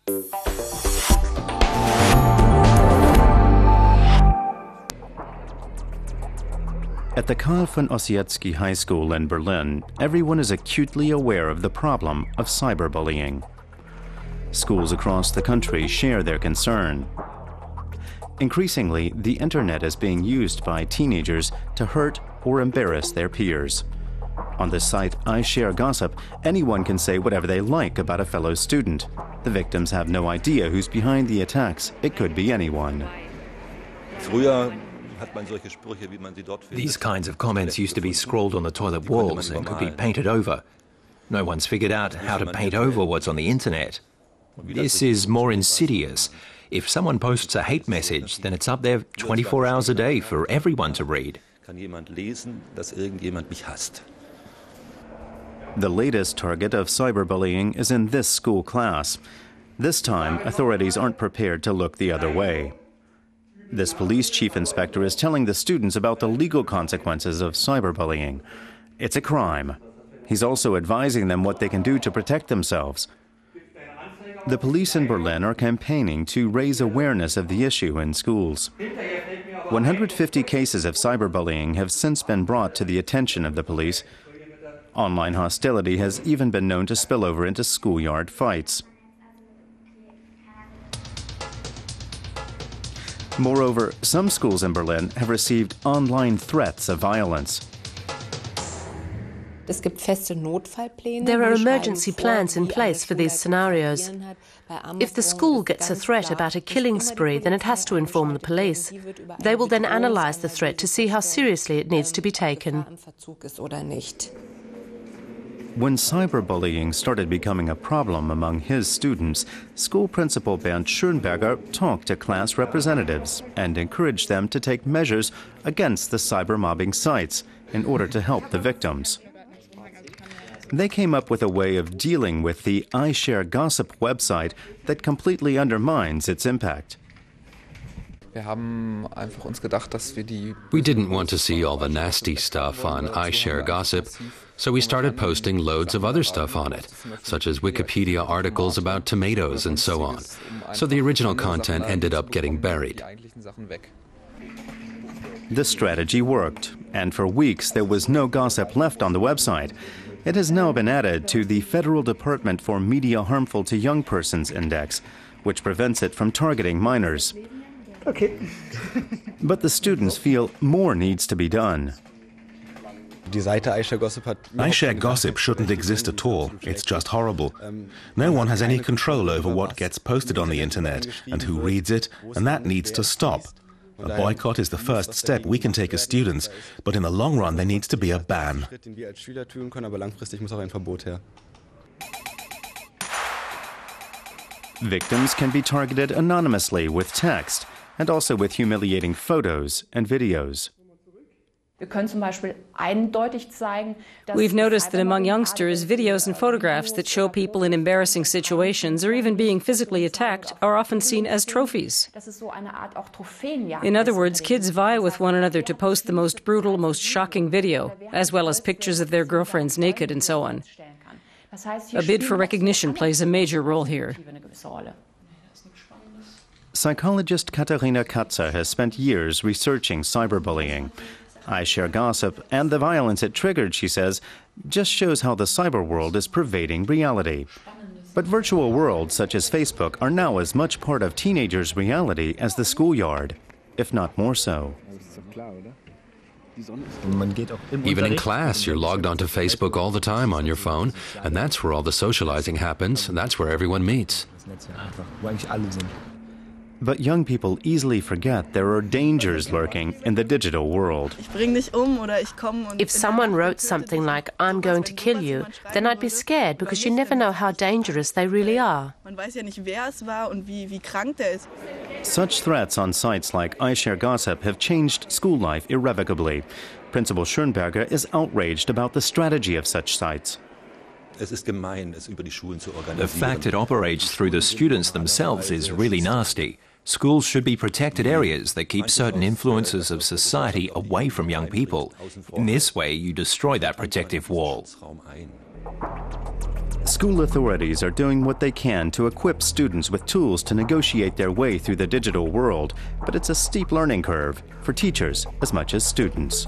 At the Karl von Ossietzky High School in Berlin, everyone is acutely aware of the problem of cyberbullying. Schools across the country share their concern. Increasingly, the internet is being used by teenagers to hurt or embarrass their peers. On the site IShareGossip, anyone can say whatever they like about a fellow student. The victims have no idea who's behind the attacks. It could be anyone. These kinds of comments used to be scrawled on the toilet walls and could be painted over. No one's figured out how to paint over what's on the internet. This is more insidious. If someone posts a hate message, then it's up there 24 hours a day for everyone to read. The latest target of cyberbullying is in this school class. This time, authorities aren't prepared to look the other way. This police chief inspector is telling the students about the legal consequences of cyberbullying. It's a crime. He's also advising them what they can do to protect themselves. The police in Berlin are campaigning to raise awareness of the issue in schools. 150 cases of cyberbullying have since been brought to the attention of the police. Online hostility has even been known to spill over into schoolyard fights. Moreover, some schools in Berlin have received online threats of violence. There are emergency plans in place for these scenarios. If the school gets a threat about a killing spree, then it has to inform the police. They will then analyze the threat to see how seriously it needs to be taken. When cyberbullying started becoming a problem among his students, school principal Bernd Schönberger talked to class representatives and encouraged them to take measures against the cyber-mobbing sites in order to help the victims. They came up with a way of dealing with the IShareGossip website that completely undermines its impact. We didn't want to see all the nasty stuff on IShareGossip, so we started posting loads of other stuff on it, such as Wikipedia articles about tomatoes and so on. So the original content ended up getting buried. The strategy worked, and for weeks there was no gossip left on the website. It has now been added to the Federal Department for Media Harmful to Young Persons Index, which prevents it from targeting minors. Okay. But the students feel more needs to be done. IShareGossip shouldn't exist at all. It's just horrible. No one has any control over what gets posted on the internet and who reads it, and that needs to stop. A boycott is the first step we can take as students, but in the long run there needs to be a ban. Victims can be targeted anonymously with text and also with humiliating photos and videos. We've noticed that among youngsters, videos and photographs that show people in embarrassing situations or even being physically attacked are often seen as trophies. In other words, kids vie with one another to post the most brutal, most shocking video, as well as pictures of their girlfriends naked and so on. A bid for recognition plays a major role here. Psychologist Katharina Katzer has spent years researching cyberbullying. IShareGossip and the violence it triggered, she says, just shows how the cyber world is pervading reality. But virtual worlds such as Facebook are now as much part of teenagers' reality as the schoolyard, if not more so. Even in class, you're logged onto Facebook all the time on your phone, and that's where all the socializing happens, and that's where everyone meets. But young people easily forget there are dangers lurking in the digital world. If someone wrote something like, "I'm going to kill you," then I'd be scared because you never know how dangerous they really are. Such threats on sites like IShareGossip have changed school life irrevocably. Principal Schönberger is outraged about the strategy of such sites. The fact it operates through the students themselves is really nasty. Schools should be protected areas that keep certain influences of society away from young people. In this way, you destroy that protective wall. School authorities are doing what they can to equip students with tools to negotiate their way through the digital world, but it's a steep learning curve for teachers as much as students.